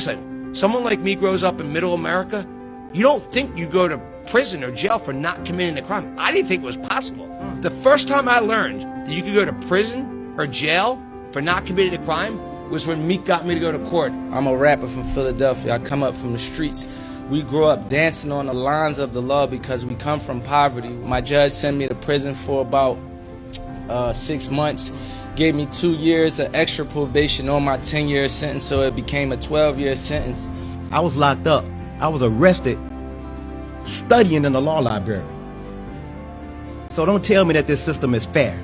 listen, someone like me grows up in middle America. You don't think you go to prison or jail for not committing a crime. I didn't think it was possible. The first time I learned that you could go to prison or jail for not committing a crime was when Meek got me to go to court. I'm a rapper from Philadelphia. I come up from the streets. We grew up dancing on the lines of the law because we come from poverty. My judge sent me to prison for about 6 months, gave me 2 years of extra probation on my 10-year sentence, so it became a 12-year sentence. I was locked up. I was arrested studying in the law library. So don't tell me that this system is fair.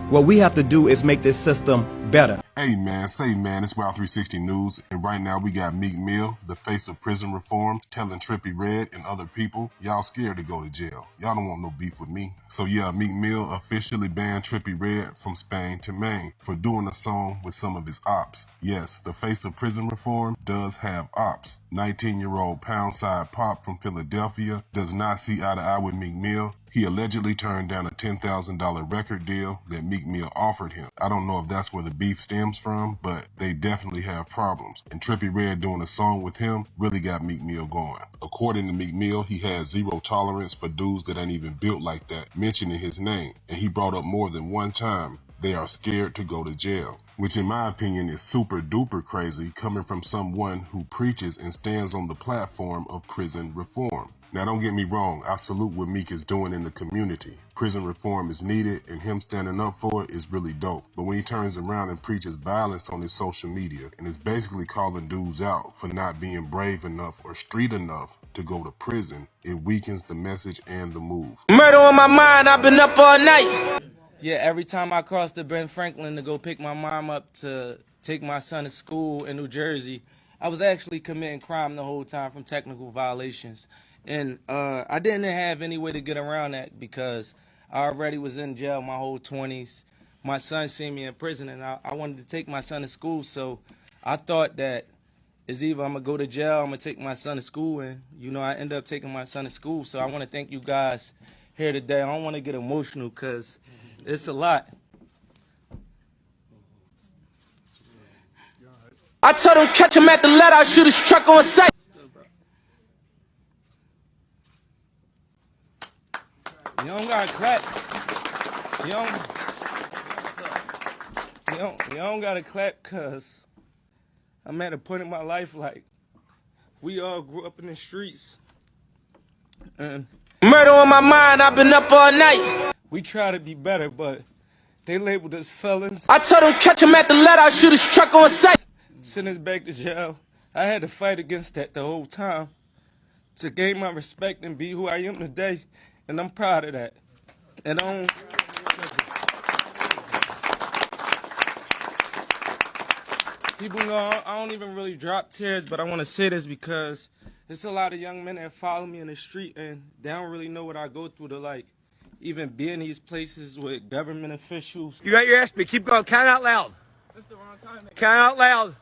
What we have to do is make this system better. Hey man, it's Wild 360 News, and right now we got Meek Mill, the face of prison reform, telling Trippie Redd and other people, y'all scared to go to jail. Y'all don't want no beef with me. So yeah, Meek Mill officially banned Trippie Redd from Spain to Maine for doing a song with some of his ops. Yes, the face of prison reform does have ops. 19-year-old Poundside Pop from Philadelphia does not see eye to eye with Meek Mill. He allegedly turned down a $10,000 record deal that Meek Mill offered him. I don't know if that's where the beef stems from, but they definitely have problems. And Trippie Redd doing a song with him really got Meek Mill going. According to Meek Mill, he has zero tolerance for dudes that ain't even built like that, mentioning his name. And he brought up more than one time, they are scared to go to jail. Which in my opinion is super duper crazy coming from someone who preaches and stands on the platform of prison reform. Now don't get me wrong, I salute what Meek is doing in the community. Prison reform is needed and him standing up for it is really dope. But when he turns around and preaches violence on his social media and is basically calling dudes out for not being brave enough or street enough to go to prison, it weakens the message and the move. Murder on my mind, I've been up all night. Yeah, every time I cross the Ben Franklin to go pick my mom up to take my son to school in New Jersey, I was actually committing crime the whole time from technical violations. And I didn't have any way to get around that because I already was in jail my whole 20s. My son seen me in prison, and I wanted to take my son to school. So I thought that it's either I'm going to go to jail, I'm going to take my son to school. And, you know, I ended up taking my son to school. So I want to thank you guys here today. I don't want to get emotional because it's a lot. I told him catch him at the let out, shoot his truck on sight. You don't gotta clap. You don't gotta clap cause I'm at a point in my life like we all grew up in the streets. And murder on my mind, I've been up all night. We try to be better, but they labeled us felons. I told him catch him at the let out, shoot his truck on sight. Send us back to jail. I had to fight against that the whole time to gain my respect and be who I am today. And I'm proud of that. And I people know I don't even really drop tears, but I want to say this because there's a lot of young men that follow me in the street and they don't really know what I go through to like even be in these places with government officials. You got your ass beat. Keep going. Count out loud. That's the wrong time. Count out loud.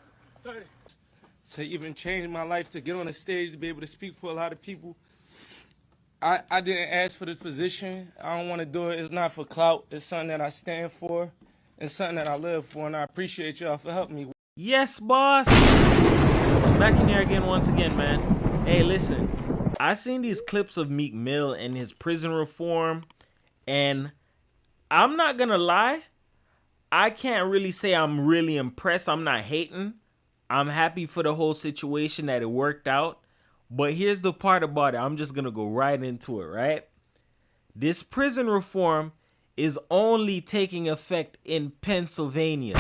30. To even change my life, to get on the stage, to be able to speak for a lot of people. I didn't ask for this position. I don't want to do it. It's not for clout. It's something that I stand for. It's something that I live for, and I appreciate y'all for helping me. Yes, boss. Back in here again once again, man. Hey, listen. I seen these clips of Meek Mill and his prison reform, and I'm not gonna lie. I can't really say I'm really impressed. I'm not hating. I'm happy for the whole situation that it worked out. But here's the part about it. I'm just going to go right into it, right? This prison reform is only taking effect in Pennsylvania.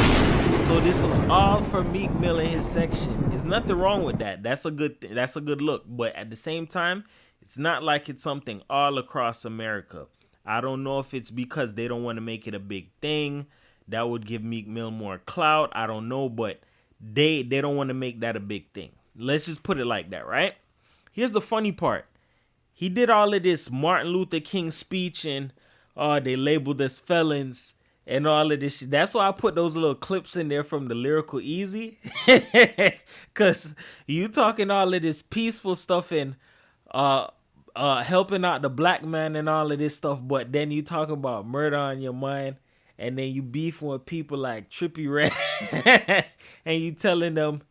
So this was all for Meek Mill in his section. There's nothing wrong with that. That's a good thing. That's a good look. But at the same time, it's not like it's something all across America. I don't know if it's because they don't want to make it a big thing. That would give Meek Mill more clout. I don't know, but they don't want to make that a big thing. Let's just put it like that, right? Here's the funny part. He did all of this Martin Luther King speech and they labeled us felons and all of this shit. That's why I put those little clips in there from the Lyrical Easy. Because you talking all of this peaceful stuff and helping out the black man and all of this stuff, but then you talking about murder on your mind and then you beefing with people like Trippie Redd and you telling them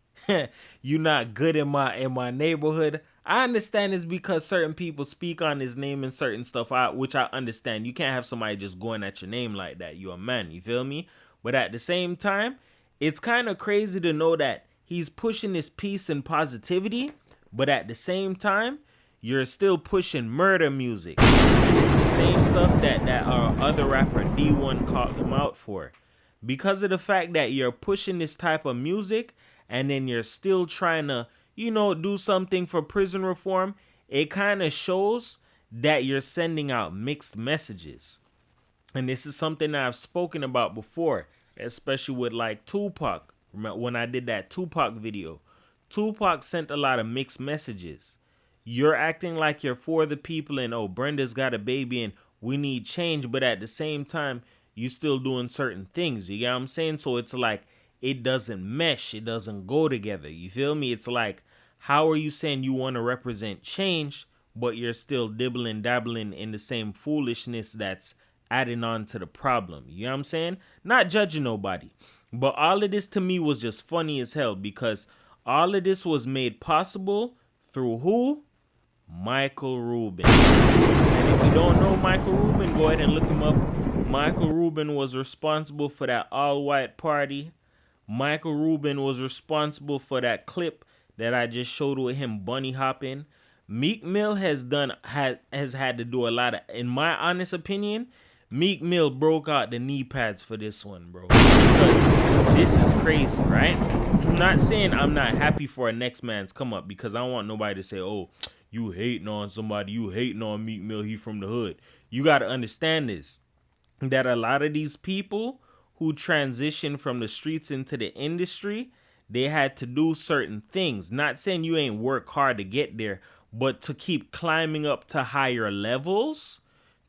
you not good in my neighborhood. I understand it's because certain people speak on his name and certain stuff, which I understand. You can't have somebody just going at your name like that. You're a man, you feel me? But at the same time, it's kind of crazy to know that he's pushing this peace and positivity, but at the same time, you're still pushing murder music. And it's the same stuff that our other rapper D1 called him out for. Because of the fact that you're pushing this type of music and then you're still trying to, do something for prison reform, it kind of shows that you're sending out mixed messages. And this is something that I've spoken about before, especially with like Tupac. When I did that Tupac video, Tupac sent a lot of mixed messages. You're acting like you're for the people and, oh, Brenda's got a baby and we need change, but at the same time, you still doing certain things. You get what I'm saying? So it's like it doesn't mesh. It doesn't go together. You feel me? It's like, how are you saying you want to represent change, but you're still dabbling in the same foolishness that's adding on to the problem? You know what I'm saying? Not judging nobody. But all of this to me was just funny as hell because all of this was made possible through who? Michael Rubin. And if you don't know Michael Rubin, go ahead and look him up. Michael Rubin was responsible for that all-white party. Michael Rubin was responsible for that clip that I just showed with him bunny hopping. Meek Mill has had to do a lot of, in my honest opinion, Meek Mill broke out the knee pads for this one, bro. Because this is crazy, right? I'm not saying I'm not happy for a next man's come up because I don't want nobody to say, oh, you hating on somebody, you hating on Meek Mill, he from the hood. You got to understand this, that a lot of these people who transition from the streets into the industry, they had to do certain things. Not saying you ain't work hard to get there, but to keep climbing up to higher levels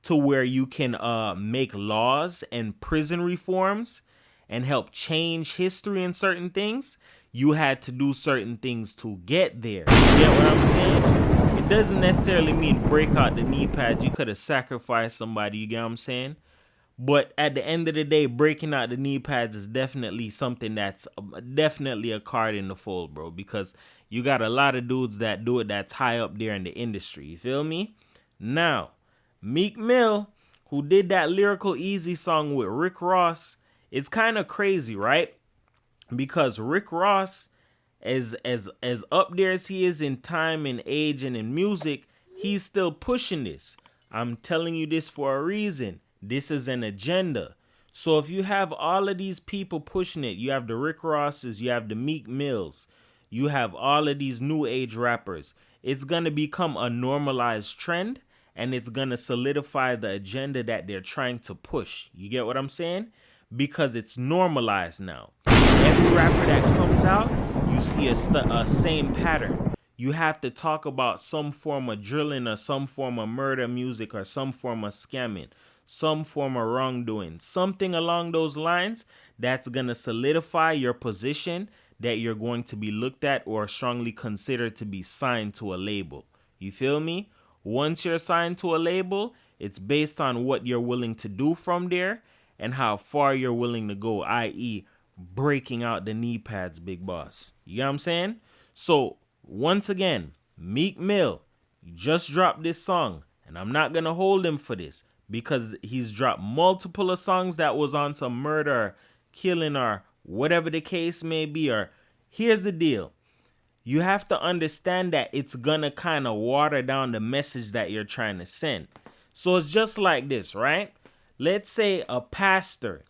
to where you can make laws and prison reforms and help change history and certain things, you had to do certain things to get there. You get what I'm saying? It doesn't necessarily mean break out the knee pads. You could have sacrificed somebody, you get what I'm saying? But at the end of the day, breaking out the knee pads is definitely something that's definitely a card in the fold, bro. Because you got a lot of dudes that do it that's high up there in the industry. You feel me? Now, Meek Mill, who did that Lyrical Easy song with Rick Ross, it's kind of crazy, right? Because Rick Ross, as up there as he is in time and age and in music, he's still pushing this. I'm telling you this for a reason. This is an agenda. So if you have all of these people pushing it, you have the Rick Rosses, you have the Meek Mills, you have all of these new age rappers, it's going to become a normalized trend and it's going to solidify the agenda that they're trying to push. You get what I'm saying? Because it's normalized now. Every rapper that comes out, you see a same pattern. You have to talk about some form of drilling or some form of murder music or some form of scamming, some form of wrongdoing, something along those lines that's going to solidify your position that you're going to be looked at or strongly considered to be signed to a label. You feel me? Once you're signed to a label, it's based on what you're willing to do from there and how far you're willing to go, i.e. breaking out the knee pads, big boss. You get what I'm saying? So, once again, Meek Mill, he just dropped this song, and I'm not going to hold him for this because he's dropped multiple of songs that was on some murder, killing, or whatever the case may be. Or here's the deal. You have to understand that it's going to kind of water down the message that you're trying to send. So it's just like this, right? Let's say a pastor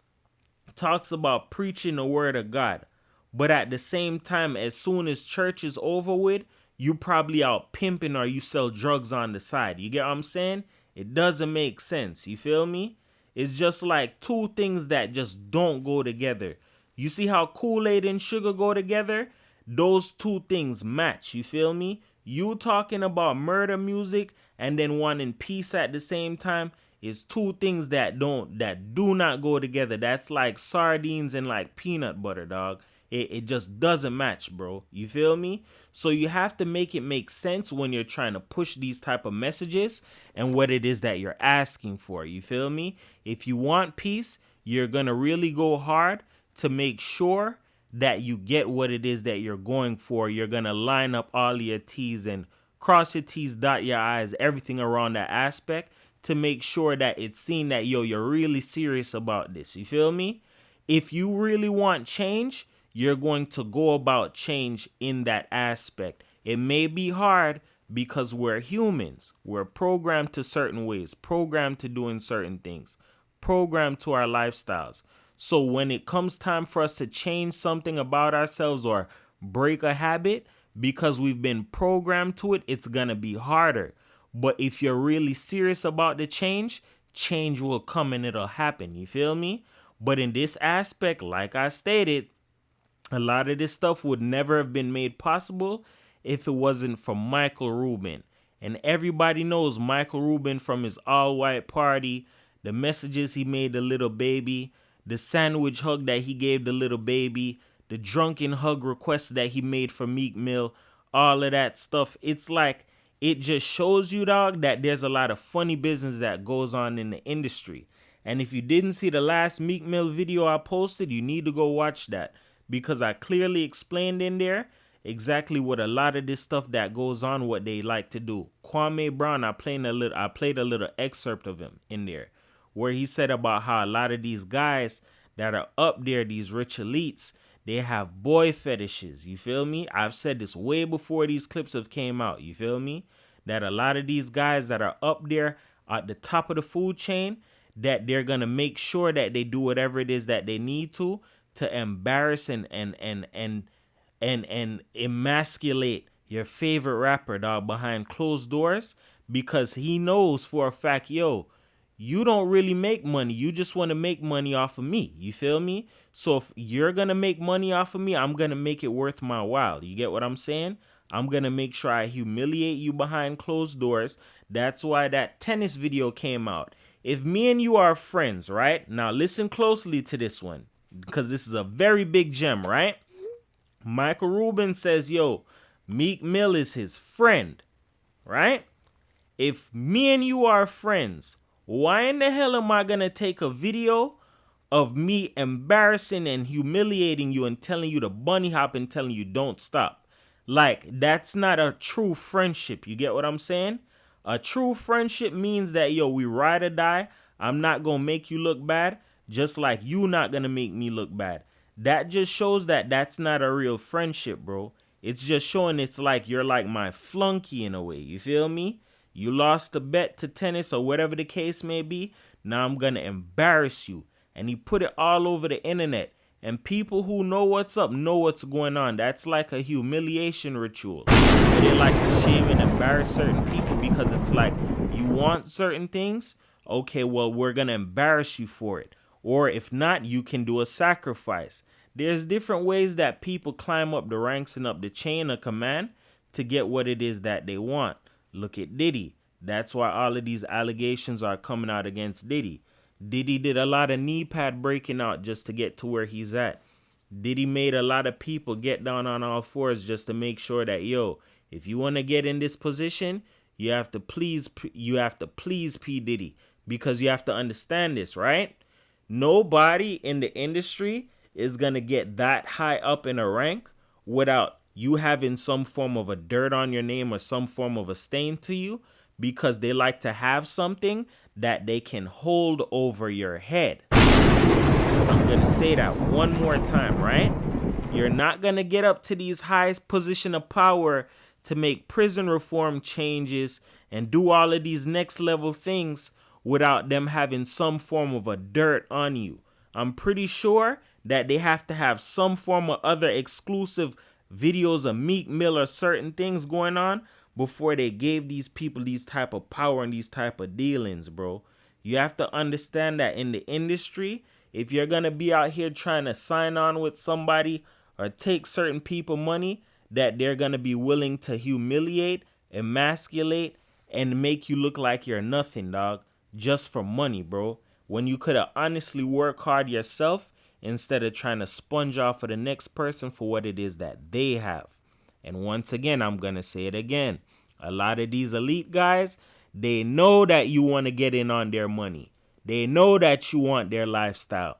talks about preaching the word of God, but at the same time, as soon as church is over with, you probably out pimping or you sell drugs on the side. You get what I'm saying? It doesn't make sense. You feel me? It's just like two things that just don't go together. You see how Kool-Aid and sugar go together? Those two things match. You feel me? You talking about murder music and then wanting peace at the same time is two things that do not go together. That's like sardines and like peanut butter, dog. It just doesn't match, bro. You feel me? So you have to make it make sense when you're trying to push these type of messages and what it is that you're asking for. You feel me? If you want peace, you're going to really go hard to make sure that you get what it is that you're going for. You're going to line up all your T's and cross your T's, dot your I's, everything around that aspect to make sure that it's seen that, yo, you're really serious about this. You feel me? If you really want change, you're going to go about change in that aspect. It may be hard because we're humans. We're programmed to certain ways, programmed to doing certain things, programmed to our lifestyles. So when it comes time for us to change something about ourselves or break a habit, because we've been programmed to it, it's going to be harder. But if you're really serious about the change, change will come and it'll happen. You feel me? But in this aspect, like I stated, a lot of this stuff would never have been made possible if it wasn't for Michael Rubin. And everybody knows Michael Rubin from his all-white party, the messages he made the little baby, the sandwich hug that he gave the little baby, the drunken hug request that he made for Meek Mill, all of that stuff. It's like, it just shows you, dog, that there's a lot of funny business that goes on in the industry. And if you didn't see the last Meek Mill video I posted, you need to go watch that, because I clearly explained in there exactly what a lot of this stuff that goes on, what they like to do. Kwame Brown, I played a little excerpt of him in there, where he said about how a lot of these guys that are up there, these rich elites, they have boy fetishes. You feel me? I've said this way before these clips have came out. You feel me? That a lot of these guys that are up there at the top of the food chain, that they're gonna make sure that they do whatever it is that they need to embarrass and emasculate your favorite rapper, dog, behind closed doors, because he knows for a fact, yo, you don't really make money. You just want to make money off of me. You feel me? So if you're going to make money off of me, I'm going to make it worth my while. You get what I'm saying? I'm going to make sure I humiliate you behind closed doors. That's why that tennis video came out. If me and you are friends, right? Now listen closely to this one, because this is a very big gem, right? Michael Rubin says, yo, Meek Mill is his friend, right? If me and you are friends, why in the hell am I going to take a video of me embarrassing and humiliating you and telling you to bunny hop and telling you don't stop? Like, that's not a true friendship. You get what I'm saying? A true friendship means that, yo, we ride or die. I'm not going to make you look bad, just like you not going to make me look bad. That just shows that that's not a real friendship, bro. It's just showing it's like you're like my flunky in a way. You feel me? You lost the bet to tennis or whatever the case may be. Now I'm going to embarrass you. And he put it all over the internet. And people who know what's up know what's going on. That's like a humiliation ritual. Where they like to shame and embarrass certain people because it's like, you want certain things? Okay, well, we're going to embarrass you for it. Or if not, you can do a sacrifice. There's different ways that people climb up the ranks and up the chain of command to get what it is that they want. Look at Diddy. That's why all of these allegations are coming out against Diddy. Diddy did a lot of knee pad breaking out just to get to where he's at. Diddy made a lot of people get down on all fours just to make sure that, yo, if you want to get in this position, you have to please P. Diddy, because you have to understand this, right? Nobody in the industry is going to get that high up in a rank without you having some form of a dirt on your name or some form of a stain to you, because they like to have something that they can hold over your head. I'm going to say that one more time, right? You're not going to get up to these highest position of power to make prison reform changes and do all of these next level things without them having some form of a dirt on you. I'm pretty sure that they have to have some form of other exclusive videos of Meek Mill or certain things going on before they gave these people these type of power and these type of dealings, bro. You have to understand that in the industry, if you're going to be out here trying to sign on with somebody or take certain people money, that they're going to be willing to humiliate, emasculate, and make you look like you're nothing, dog, just for money, bro. When you could have honestly worked hard yourself instead of trying to sponge off of the next person for what it is that they have. And once again, I'm going to say it again. A lot of these elite guys, they know that you want to get in on their money. They know that you want their lifestyle.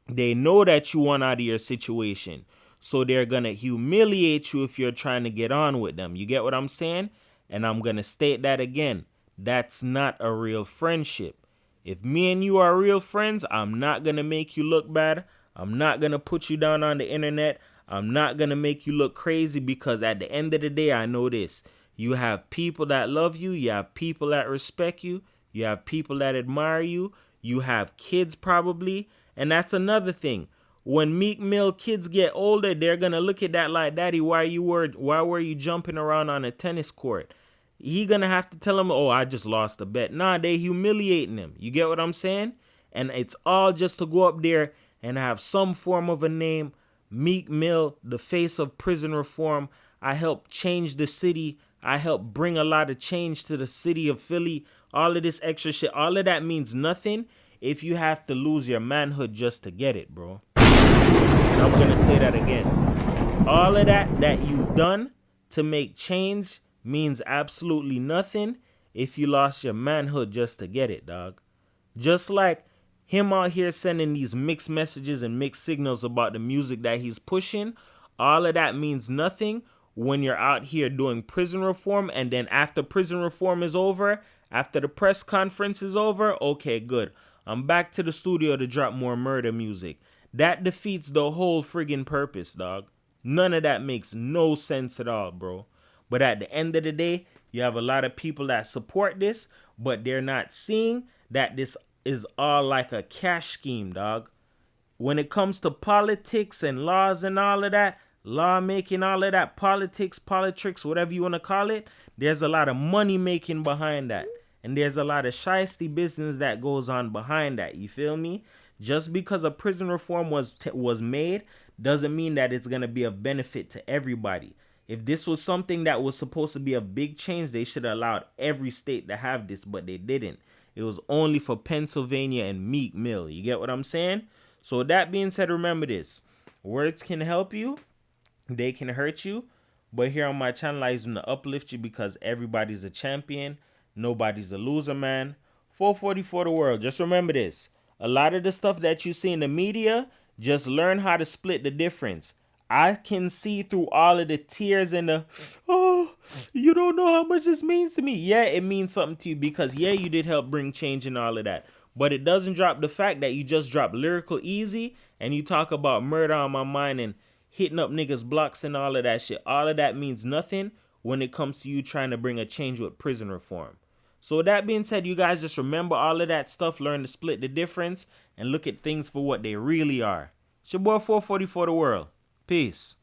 They know that you want out of your situation. So they're going to humiliate you if you're trying to get on with them. You get what I'm saying? And I'm going to state that again. That's not a real friendship. If me and you are real friends, I'm not going to make you look bad. I'm not going to put you down on the internet. I'm not going to make you look crazy, because at the end of the day, I know this. You have people that love you. You have people that respect you. You have people that admire you. You have kids probably. And that's another thing. When Meek Mill kids get older, they're going to look at that like, Daddy, why were you jumping around on a tennis court? He going to have to tell him, oh, I just lost a bet. Nah, they humiliating him. You get what I'm saying? And it's all just to go up there and have some form of a name. Meek Mill, the face of prison reform. I helped change the city. I helped bring a lot of change to the city of Philly. All of this extra shit. All of that means nothing if you have to lose your manhood just to get it, bro. I'm going to say that again. All of that you've done to make change means absolutely nothing if you lost your manhood just to get it, dog. Just like him out here sending these mixed messages and mixed signals about the music that he's pushing, all of that means nothing when you're out here doing prison reform, and then after prison reform is over, after the press conference is over, okay, good. I'm back to the studio to drop more murder music. That defeats the whole friggin' purpose, dog. None of that makes no sense at all, bro. But at the end of the day, you have a lot of people that support this, but they're not seeing that this is all like a cash scheme, dog. When it comes to politics and laws and all of that, lawmaking, all of that, politics, whatever you want to call it, there's a lot of money making behind that. And there's a lot of shiesty business that goes on behind that. You feel me? Just because a prison reform was made doesn't mean that it's going to be of benefit to everybody. If this was something that was supposed to be a big change, they should have allowed every state to have this, but they didn't. It was only for Pennsylvania and Meek Mill. You get what I'm saying? So that being said, remember this. Words can help you. They can hurt you. But here on my channel, I use them to uplift you, because everybody's a champion. Nobody's a loser, man. 444 the world. Just remember this. A lot of the stuff that you see in the media, just learn how to split the difference. I can see through all of the tears and the, oh, you don't know how much this means to me. Yeah, it means something to you, because yeah, you did help bring change and all of that. But it doesn't drop the fact that you just dropped Lyrical Easy and you talk about murder on my mind and hitting up niggas' blocks and all of that shit. All of that means nothing when it comes to you trying to bring a change with prison reform. So with that being said, you guys just remember all of that stuff, learn to split the difference, and look at things for what they really are. It's your boy 444 the world. Peace.